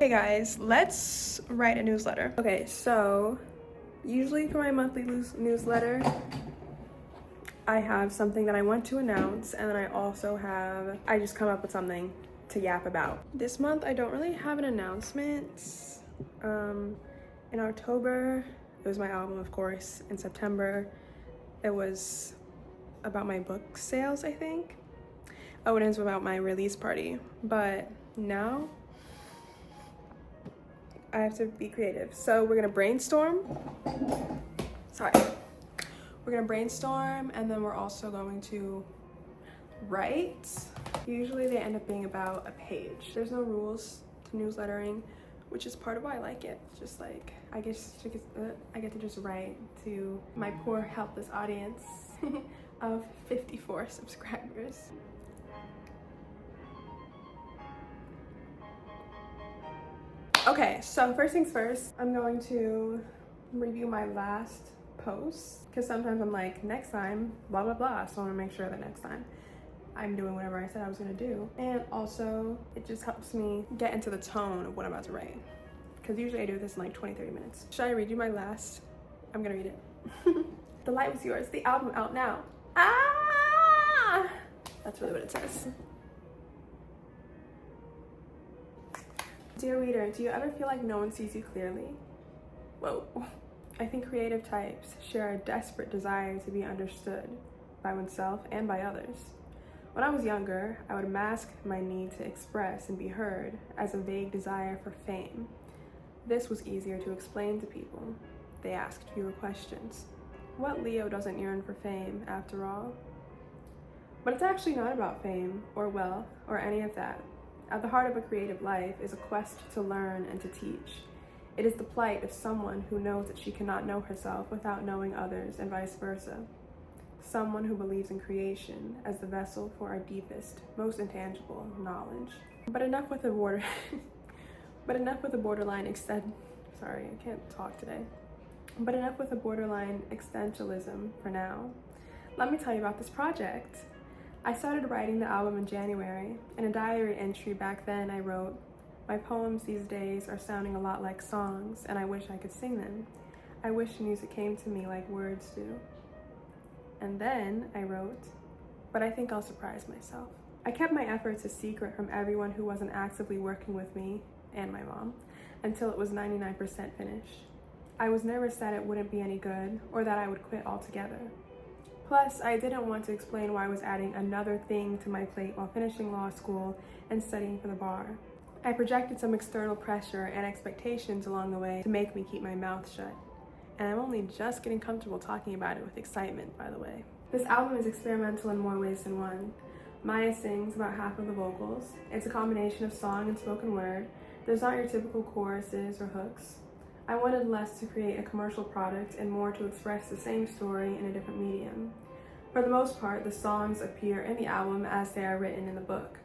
Hey guys, let's write a newsletter. Okay, so usually for my monthly newsletter, I have something that I want to announce, and then I just come up with something to yap about. This month, I don't really have an announcement. In October, it was my album, of course. In September, it was about my book sales, I think. Oh, it ends about my release party. But now, I have to be creative. So we're gonna brainstorm. We're gonna brainstorm, and then we're also going to write. Usually they end up being about a page. There's no rules to newslettering, which is part of why I like it. Just like, I get to just write to my poor helpless audience of 54 subscribers. Okay, so first things first, I'm going to review my last post, because sometimes I'm like, next time, blah, blah, blah. So I want to make sure that next time I'm doing whatever I said I was going to do. And also, it just helps me get into the tone of what I'm about to write, because usually I do this in like 20-30 minutes. Should I read you my last? I'm going to read it. The light was yours. The album out now. Ah! That's really what it says. Dear reader, do you ever feel like no one sees you clearly? Whoa. I think creative types share a desperate desire to be understood by oneself and by others. When I was younger, I would mask my need to express and be heard as a vague desire for fame. This was easier to explain to people. They asked fewer questions. What Leo doesn't yearn for fame, after all? But it's actually not about fame or wealth or any of that. At the heart of a creative life is a quest to learn and to teach. It is the plight of someone who knows that she cannot know herself without knowing others, and vice versa. Someone who believes in creation as the vessel for our deepest, most intangible knowledge. But enough with the borderline existentialism for now. Let me tell you about this project. I started writing the album in January. In a diary entry back then, I wrote, "My poems these days are sounding a lot like songs, and I wish I could sing them. I wish music came to me like words do." And then I wrote, "But I think I'll surprise myself." I kept my efforts a secret from everyone who wasn't actively working with me, and my mom, until it was 99% finished. I was nervous that it wouldn't be any good, or that I would quit altogether. Plus, I didn't want to explain why I was adding another thing to my plate while finishing law school and studying for the bar. I projected some external pressure and expectations along the way to make me keep my mouth shut. And I'm only just getting comfortable talking about it with excitement, by the way. This album is experimental in more ways than one. Maya sings about half of the vocals. It's a combination of song and spoken word. There's not your typical choruses or hooks. I wanted less to create a commercial product and more to express the same story in a different medium. For the most part, the songs appear in the album as they are written in the book.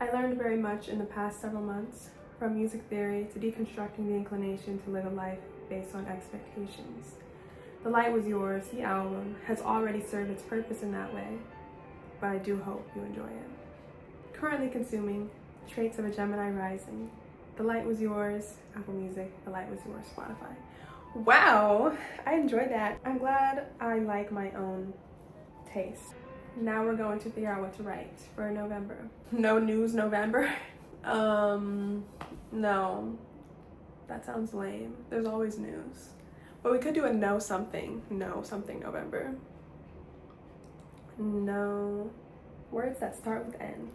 I learned very much in the past several months, from music theory to deconstructing the inclination to live a life based on expectations. The Light Was Yours, the album, has already served its purpose in that way, but I do hope you enjoy it. Currently consuming Traits of a Gemini Rising. The Light Was Yours, Apple Music. The Light Was Yours, Spotify. Wow, I enjoyed that. I'm glad I like my own taste. Now we're going to figure out what to write for November. No news November? No. That sounds lame. There's always news. But we could do a no something November. No. Words that start with N.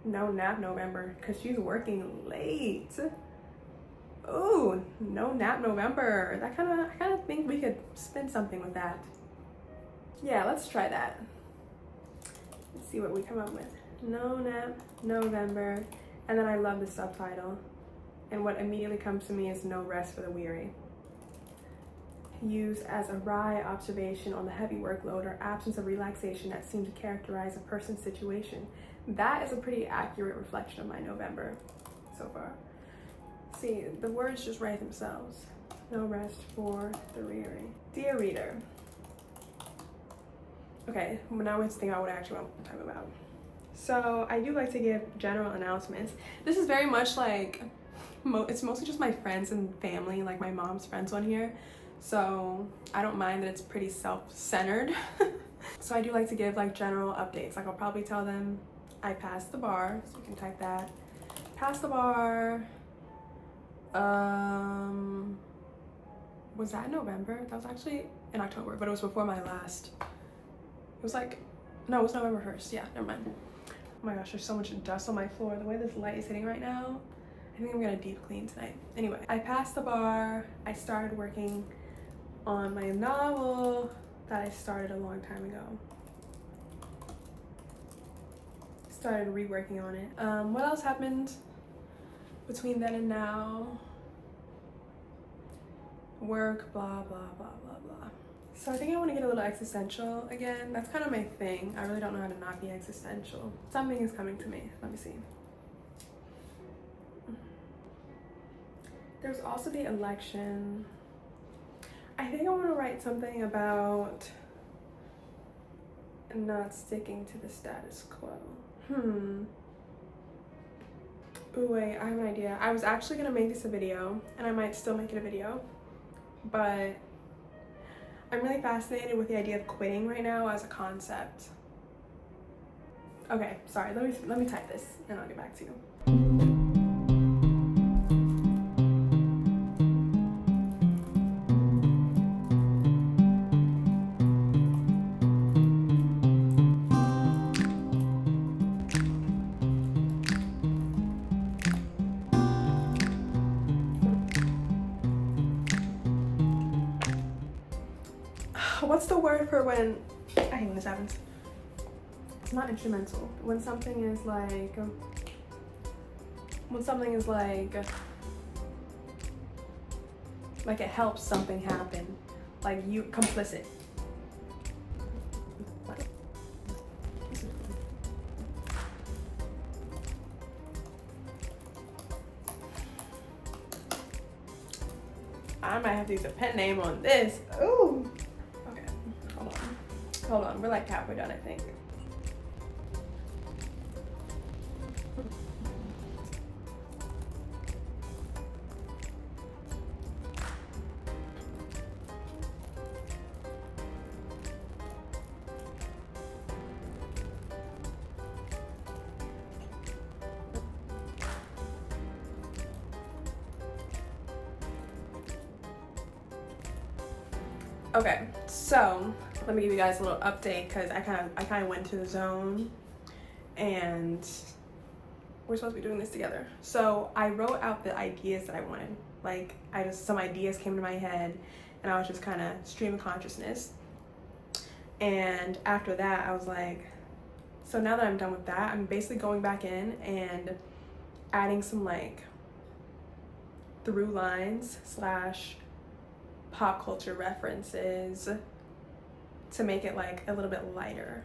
No nap November, because she's working late. Ooh, no nap November. I kind of think we could spin something with that. Yeah, let's try that. Let's see what we come up with. No nap November. And then I love the subtitle. And what immediately comes to me is no rest for the weary. Used as a wry observation on the heavy workload or absence of relaxation that seem to characterize a person's situation. That is a pretty accurate reflection of my November so far. See, the words just write themselves. No rest for the weary. Dear reader. Okay, well now we have to think about what I actually want to talk about. So I do like to give general announcements. This is very much like, it's mostly just my friends and family, like my mom's friends on here. So I don't mind that it's pretty self-centered. So I do like to give like general updates. Like I'll probably tell them I passed the bar, so you can type that. Passed the bar. Was that in November? That was actually in October, but it was before my last. It was like, no, it was November 1st. Yeah, never mind. Oh my gosh, there's so much dust on my floor. The way this light is hitting right now, I think I'm gonna deep clean tonight. Anyway, I passed the bar. I started working on my novel that I started a long time ago. Started reworking on it. What else happened between then and now? Work, blah, blah, blah, blah, blah. So I think I want to get a little existential again. That's kind of my thing. I really don't know how to not be existential. Something is coming to me. Let me see. There's also the election. I think I want to write something about not sticking to the status quo. Ooh, wait, I have an idea. I was actually gonna make this a video, and I might still make it a video, but I'm really fascinated with the idea of quitting right now as a concept. Okay, sorry, let me type this and I'll get back to you. What's the word for when, I hate when this happens. It's not instrumental. When something is like it helps something happen. Like you, complicit. I might have to use a pen name on this. Ooh. Okay, hold on. We're like halfway done, I think. Okay, so let me give you guys a little update because I kind of went to the zone, and we're supposed to be doing this together. So I wrote out the ideas that I wanted. Like some ideas came to my head, and I was just kind of stream of consciousness. And after that, I was like, so now that I'm done with that, I'm basically going back in and adding some like through lines / pop culture references to make it like a little bit lighter.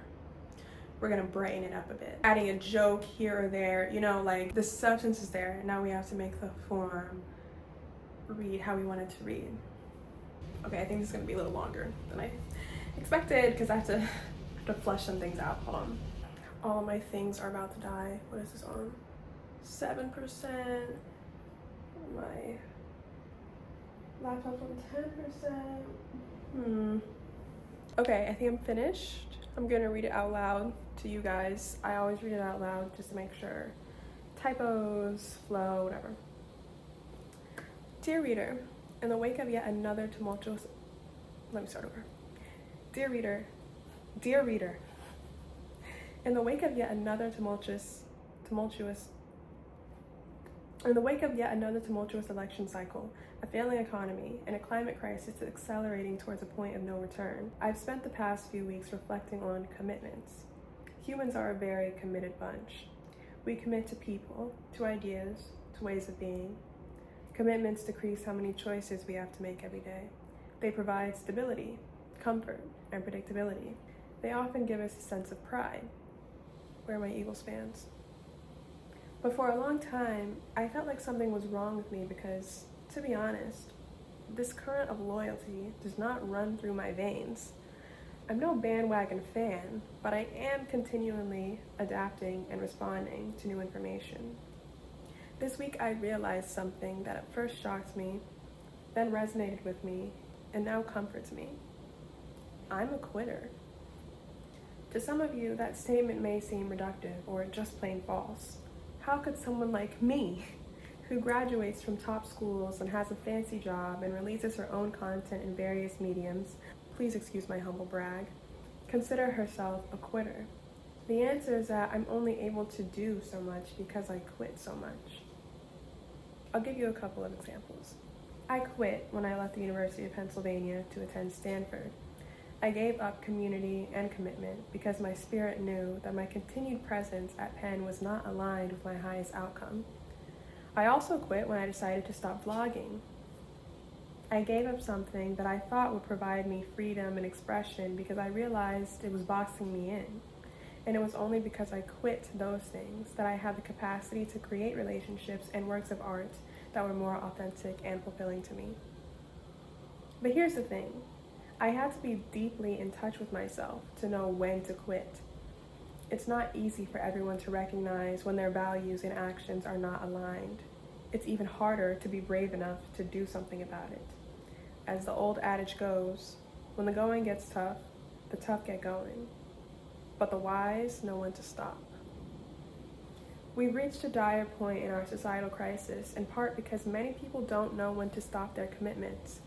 We're gonna brighten it up a bit, adding a joke here or there, you know, like the substance is there. Now we have to make the form read how we want it to read. Okay, I think this is gonna be a little longer than I expected because I have to flush some things out. Hold on. All of my things are about to die. What is this on? 7%. My laptop's on 10%. Okay, I think I'm finished. I'm gonna read it out loud to you guys. I always read it out loud just to make sure. Typos, flow, whatever. Dear reader, in the wake of yet another tumultuous... Let me start over. Dear reader, in the wake of yet another tumultuous election cycle, a failing economy, and a climate crisis accelerating towards a point of no return, I've spent the past few weeks reflecting on commitments. Humans are a very committed bunch. We commit to people, to ideas, to ways of being. Commitments decrease how many choices we have to make every day. They provide stability, comfort, and predictability. They often give us a sense of pride. Where are my Eagles fans? But for a long time, I felt like something was wrong with me because, to be honest, this current of loyalty does not run through my veins. I'm no bandwagon fan, but I am continually adapting and responding to new information. This week I realized something that at first shocked me, then resonated with me, and now comforts me. I'm a quitter. To some of you, that statement may seem reductive or just plain false. How could someone like me, who graduates from top schools and has a fancy job and releases her own content in various mediums, please excuse my humble brag, consider herself a quitter? The answer is that I'm only able to do so much because I quit so much. I'll give you a couple of examples. I quit when I left the University of Pennsylvania to attend Stanford. I gave up community and commitment because my spirit knew that my continued presence at Penn was not aligned with my highest outcome. I also quit when I decided to stop vlogging. I gave up something that I thought would provide me freedom and expression because I realized it was boxing me in. And it was only because I quit those things that I had the capacity to create relationships and works of art that were more authentic and fulfilling to me. But here's the thing. I had to be deeply in touch with myself to know when to quit. It's not easy for everyone to recognize when their values and actions are not aligned. It's even harder to be brave enough to do something about it. As the old adage goes, when the going gets tough, the tough get going. But the wise know when to stop. We've reached a dire point in our societal crisis, in part because many people don't know when to stop their commitments.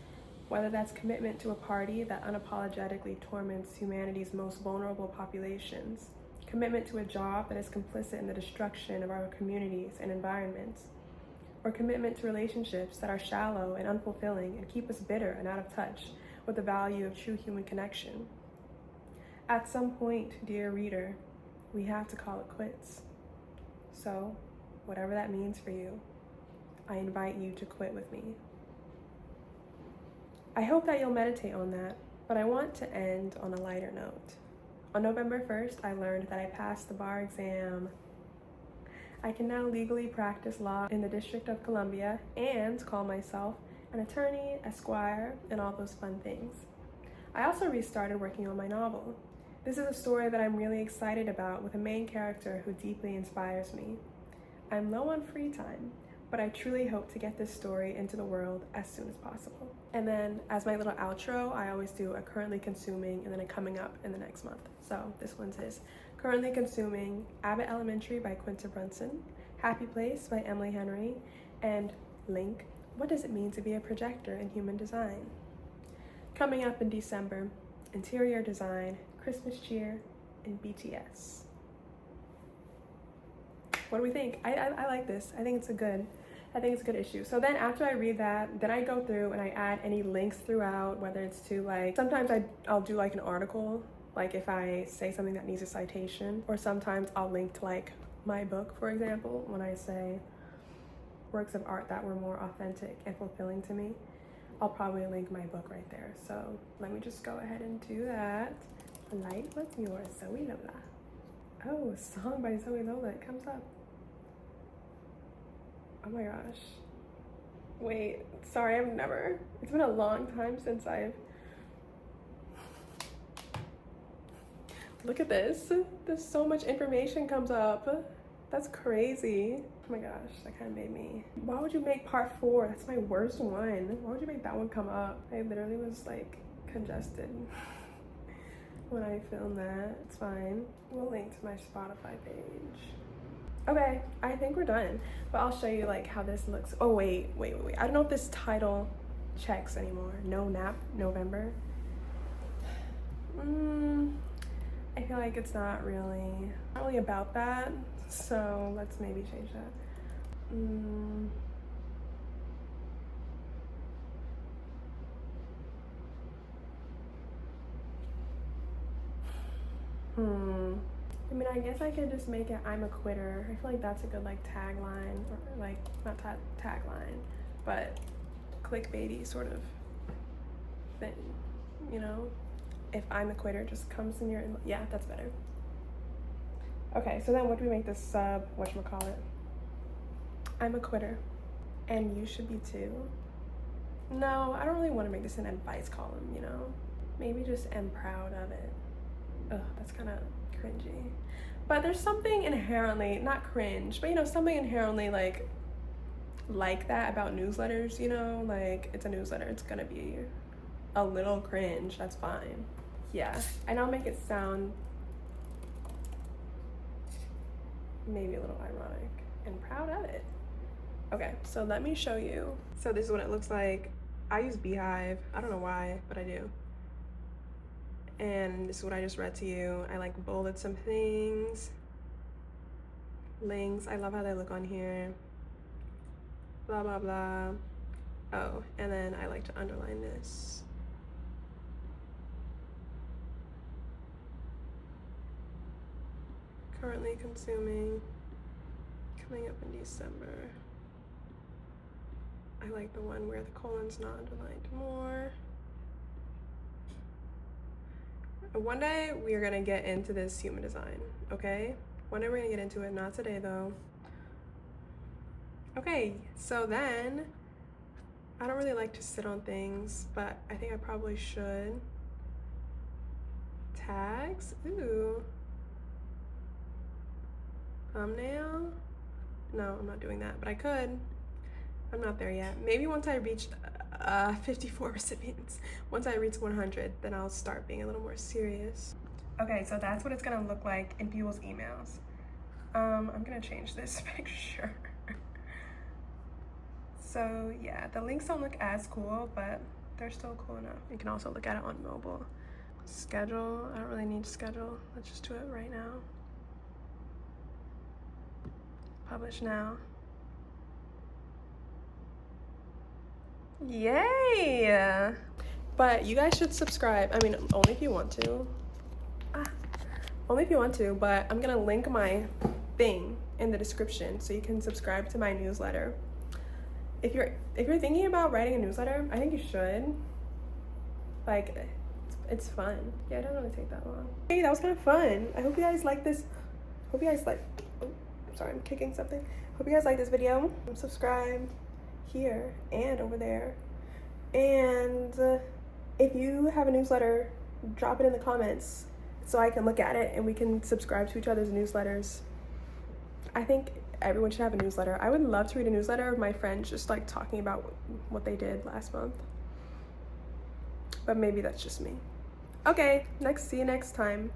Whether that's commitment to a party that unapologetically torments humanity's most vulnerable populations, commitment to a job that is complicit in the destruction of our communities and environments, or commitment to relationships that are shallow and unfulfilling and keep us bitter and out of touch with the value of true human connection. At some point, dear reader, we have to call it quits. So, whatever that means for you, I invite you to quit with me. I hope that you'll meditate on that, but I want to end on a lighter note. On November 1st, I learned that I passed the bar exam. I can now legally practice law in the District of Columbia and call myself an attorney, esquire, and all those fun things. I also restarted working on my novel. This is a story that I'm really excited about with a main character who deeply inspires me. I'm low on free time, but I truly hope to get this story into the world as soon as possible. And then as my little outro, I always do a currently consuming and then a coming up in the next month. So this one's is currently consuming Abbott Elementary by Quinta Brunson, Happy Place by Emily Henry, and Link, What Does It Mean to Be a Projector in Human Design? Coming up in December, Interior Design, Christmas Cheer, and BTS. What do we think? I like this. I think it's a good issue. So then after I read that, then I go through and I add any links throughout, whether it's to like, sometimes I'll do like an article, like if I say something that needs a citation, or sometimes I'll link to like my book, for example, when I say works of art that were more authentic and fulfilling to me, I'll probably link my book right there. So let me just go ahead and do that. Light was yours, Zoe Lola. Oh, a song by Zoe Lola, it comes up. Oh my gosh. Wait, sorry, it's been a long time since look at this. There's so much information comes up. That's crazy. Oh my gosh, that kind of made me. Why would you make part 4? That's my worst one. Why would you make that one come up? I literally was like congested when I filmed that. It's fine. We'll link to my Spotify page. Okay, I think we're done, but I'll show you like how this looks. Oh wait. I don't know if this title checks anymore. No Nap November. I feel like it's not really about that, so let's maybe change that. I mean, I guess I could just make it I'm a quitter. I feel like that's a good like tagline, or like not tagline, but clickbaity sort of thing, you know? If I'm a quitter just comes in your, yeah, that's better. Okay, so then what do we make this sub, whatchamacallit? I'm a quitter, and you should be too. No, I don't really want to make this an advice column, you know? maybe just am proud of it. Ugh, that's kind of cringy. But there's something inherently, not cringe, but you know, something inherently like that about newsletters, you know? Like, it's a newsletter, it's gonna be a little cringe, that's fine. Yeah, and I'll make it sound maybe a little ironic and proud of it. Okay, so let me show you. So this is what it looks like. I use Beehive. I don't know why, but I do. And this is what I just read to you. I like bullet some things. Links, I love how they look on here. Blah, blah, blah. Oh, and then I like to underline this. Currently consuming, coming up in December. I like the one where the colon's not underlined more. One day we are gonna get into this human design, okay? One day we're gonna get into it, not today though. Okay, so then, I don't really like to sit on things, but I think I probably should. Tags, ooh. Thumbnail? No, I'm not doing that, but I could. I'm not there yet. Maybe once I reach 54 recipients, once I reach 100, then I'll start being a little more serious. Okay, so that's what it's gonna look like in people's emails. I'm gonna change this picture. So yeah, the links don't look as cool, but they're still cool enough. You can also look at it on mobile. Schedule, I don't really need to schedule. Let's just do it right now. Publish now. Yay! But you guys should subscribe. I mean, only if you want to. Only if you want to, but I'm gonna link my thing in the description so you can subscribe to my newsletter. If you're thinking about writing a newsletter, I think you should. Like, it's fun. Yeah, it doesn't really take that long. Hey, that was kind of fun. I hope you guys like this. Hope you guys like, oh, sorry, I'm kicking something. Hope you guys like this video. Subscribe here and over there. And if you have a newsletter, drop it in the comments so I can look at it and we can subscribe to each other's newsletters. I think everyone should have a newsletter. I would love to read a newsletter of my friends just like talking about what they did last month. But maybe that's just me. Okay, see you next time.